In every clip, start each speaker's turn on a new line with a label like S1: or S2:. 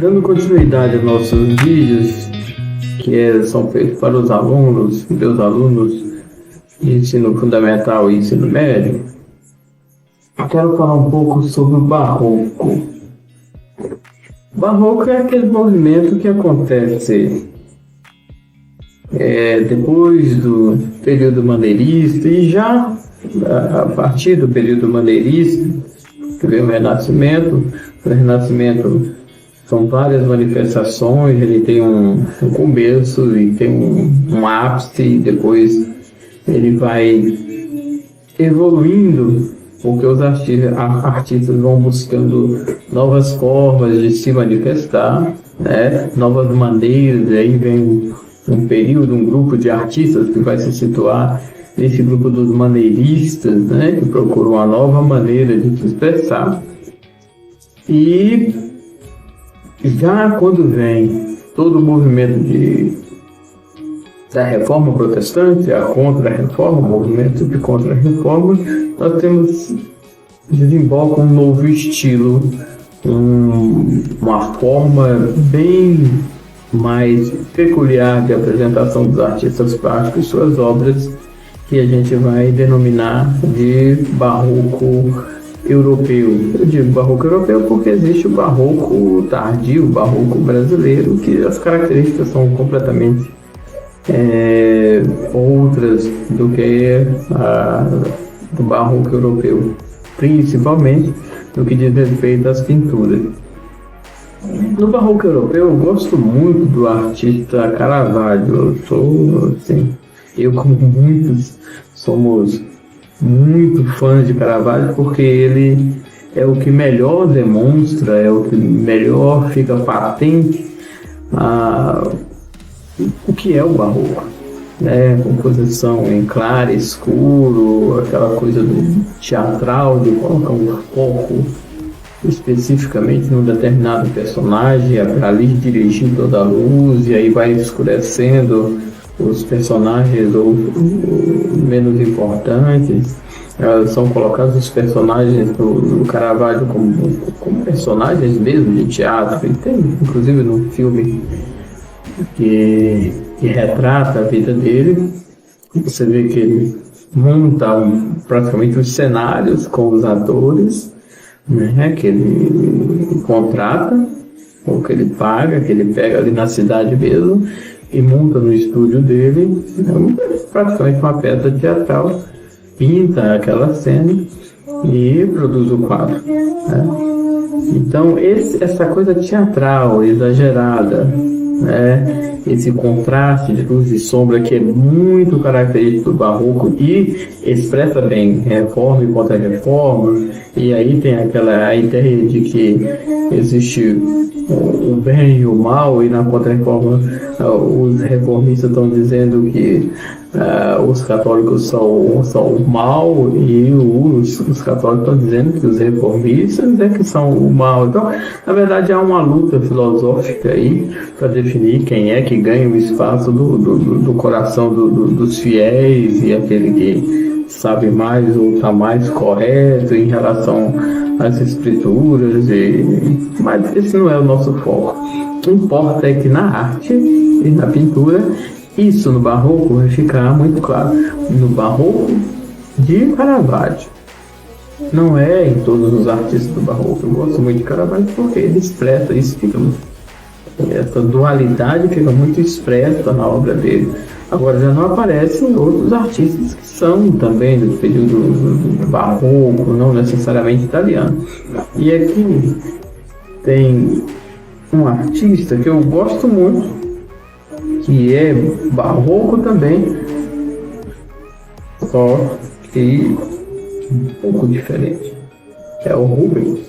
S1: Dando continuidade aos nossos vídeos, que são feitos para os alunos, meus alunos de ensino fundamental e ensino médio, eu quero falar um pouco sobre o barroco. O barroco é aquele movimento que acontece depois do período maneirista e já a partir do período maneirista, que vem o Renascimento. O Renascimento são várias manifestações, ele tem um começo e tem um ápice, e depois ele vai evoluindo, porque os artistas vão buscando novas formas de se manifestar, né? Novas maneiras. Aí vem um período, um grupo de artistas que vai se situar nesse grupo dos maneiristas, né? Que procuram uma nova maneira de se expressar. E já quando vem todo o movimento da Reforma Protestante, a Contra-Reforma, o movimento de Contra-Reforma, nós desemboca um novo estilo, uma forma bem mais peculiar de apresentação dos artistas plásticos e suas obras, que a gente vai denominar de barroco europeu. Eu digo barroco europeu porque existe o barroco tardio, o barroco brasileiro, que as características são completamente outras do que do barroco europeu, principalmente no que diz respeito às pinturas. No barroco europeu, eu gosto muito do artista Caravaggio. Eu como muitos somos muito fãs de Caravaggio, porque ele é o que melhor demonstra, é o que melhor fica patente o que é o barroco, né? Composição em claro, escuro, aquela coisa do teatral, de colocar um foco especificamente num determinado personagem, ali dirigir toda a luz, e aí vai escurecendo os personagens ou menos importantes. São colocados os personagens do Caravaggio como personagens mesmo de teatro, e tem inclusive no filme que retrata a vida dele. Você vê que ele monta praticamente os cenários com os atores, né, que ele contrata, ou que ele paga, que ele pega ali na cidade mesmo e monta no estúdio dele, praticamente uma peça teatral, pinta aquela cena e produz o quadro, né? Então essa coisa teatral, exagerada, né? Esse contraste de luz e sombra que é muito característico do barroco e expressa bem reforma e contra-reforma. E aí tem a ideia de que existe o bem e o mal, e na contra-reforma os reformistas estão dizendo que os católicos são o mal, e os católicos estão dizendo que os reformistas que são o mal. Então, na verdade, há uma luta filosófica aí para definir quem é que ganha o espaço do coração dos fiéis, e aquele que sabe mais ou está mais correto em relação às escrituras. Mas esse não é o nosso foco. O que importa é que na arte e na pintura, isso no barroco vai ficar muito claro. No barroco de Caravaggio, não é em todos os artistas do barroco. Eu gosto muito de Caravaggio porque ele expressa isso, essa dualidade fica muito expressa na obra dele. Agora já não aparecem outros artistas que são também do período barroco, não necessariamente italiano. E aqui tem um artista que eu gosto muito, que é barroco também, só que um pouco diferente. É o Rubens.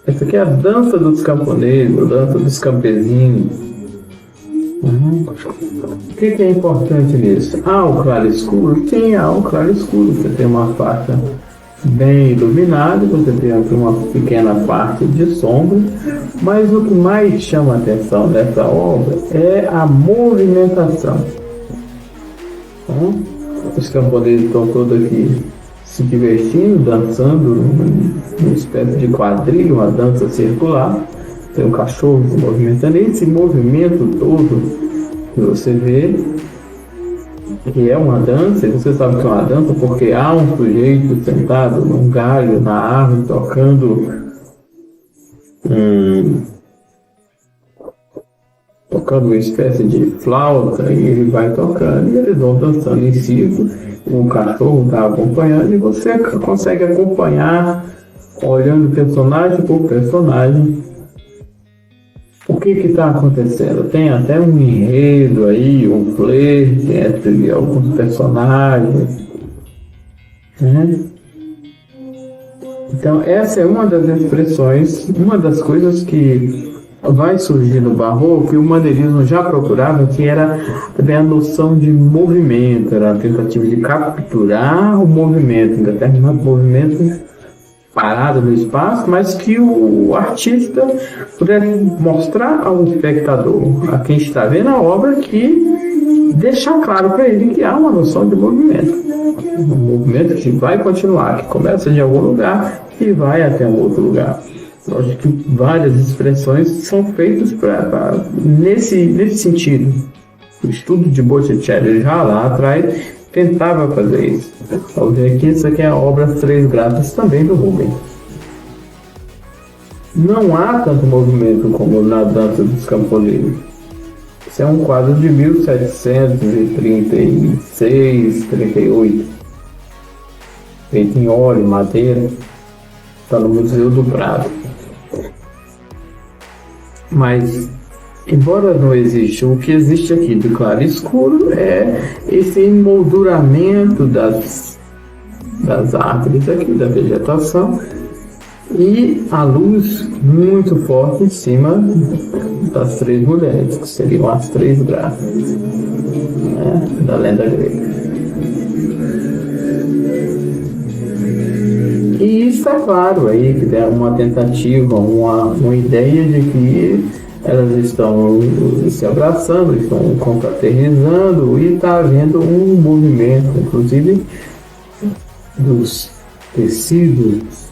S1: Essa aqui é a dança dos camponeses, a dança dos campesinos. O que é importante nisso? O claro escuro? Sim, há o claro escuro. Você tem uma faixa bem iluminada, você tem aqui uma pequena parte de sombra, mas o que mais chama a atenção dessa obra é a movimentação. Então, os camponeses estão todos aqui se divertindo, dançando, uma espécie de quadrilha, uma dança circular. Tem um cachorro se movimentando. Esse movimento todo que você vê, que é uma dança, e você sabe que é uma dança porque há um sujeito sentado num galho, na árvore, tocando uma espécie de flauta, e ele vai tocando, e eles vão dançando em círculo, o cachorro está acompanhando, e você consegue acompanhar, olhando personagem por personagem, o que está acontecendo. Tem até um enredo aí, um flerte entre alguns personagens, né? Então essa é uma das expressões, uma das coisas que vai surgir no barroco, e o maneirismo já procurava, que era também a noção de movimento, era a tentativa de capturar o movimento, um determinado movimento parado no espaço, mas que o artista pudesse mostrar ao espectador, a quem está vendo a obra, que deixar claro para ele que há uma noção de movimento, um movimento que vai continuar, que começa de algum lugar e vai até um outro lugar. Eu acho que várias expressões são feitas nesse sentido. O estudo de Botticelli já lá atrás tentava fazer isso. Ao ver aqui, isso aqui é a obra Três Graças, também do Rubens. Não há tanto movimento como na dança dos camponeses. Esse é um quadro de 1736, 38, feito em óleo, madeira, está no Museu do Prado. Mas, embora não exista, o que existe aqui do claro e escuro é esse emolduramento das árvores aqui, da vegetação, e a luz muito forte em cima das três mulheres, que seriam as três graças, né, da lenda grega. E está claro aí que tem uma tentativa, uma ideia de que elas estão se abraçando, estão confraternizando, e está havendo um movimento, inclusive, dos tecidos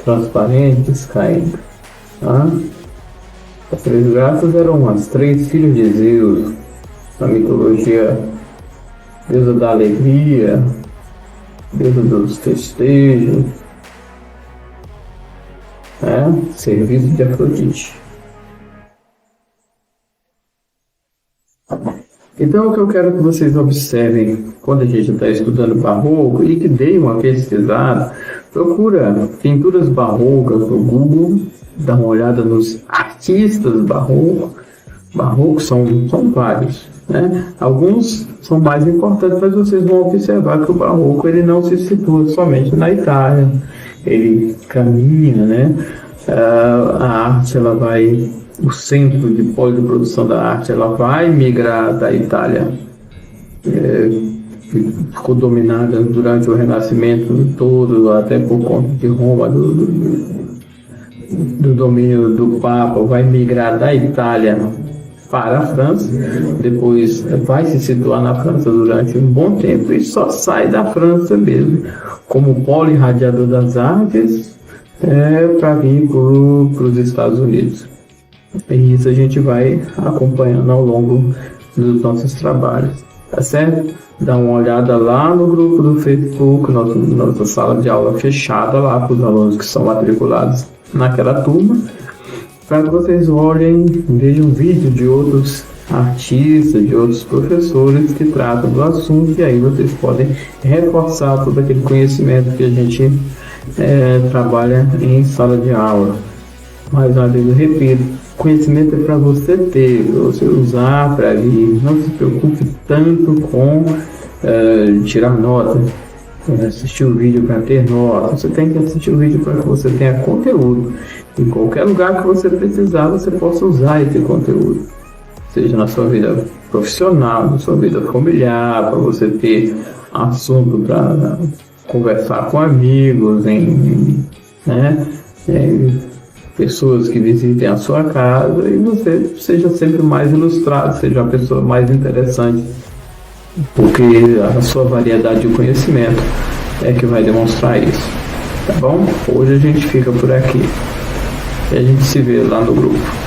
S1: transparentes caindo. Tá? As três graças eram as três filhas de Zeus, na mitologia, deusa da alegria, deusa dos festejos, serviço de Afrodite. Então, o que eu quero que vocês observem quando a gente está estudando barroco, e que deem uma pesquisada, procura pinturas barrocas no Google, dá uma olhada nos artistas barrocos. Barrocos são vários, né? Alguns são mais importantes, mas vocês vão observar que o barroco ele não se situa somente na Itália, ele caminha, né? A arte, ela vai, o centro de produção da arte, ela vai migrar da Itália, ficou dominada durante o Renascimento todo, até por conta de Roma, do domínio do Papa, vai migrar da Itália para a França, depois vai se situar na França durante um bom tempo e só sai da França mesmo, como polo irradiador das artes, para vir para os Estados Unidos. E isso a gente vai acompanhando ao longo dos nossos trabalhos, tá certo? Dá uma olhada lá no grupo do Facebook, nossa sala de aula fechada lá para os alunos que são matriculados naquela turma, para que vocês olhem, vejam vídeo de outros artistas, de outros professores que tratam do assunto, e aí vocês podem reforçar todo aquele conhecimento que a gente trabalha em sala de aula. Mais uma vez eu repito, conhecimento é para você ter, para você usar, para vir. Não se preocupe tanto com tirar nota, assistir o vídeo para ter nota. Você tem que assistir o vídeo para que você tenha conteúdo. Em qualquer lugar que você precisar, você possa usar esse conteúdo. Seja na sua vida profissional, na sua vida familiar, para você ter assunto para conversar com amigos, pessoas que visitem a sua casa, e você seja sempre mais ilustrado, seja uma pessoa mais interessante porque a sua variedade de conhecimento é que vai demonstrar isso, tá bom? Hoje a gente fica por aqui e a gente se vê lá no grupo.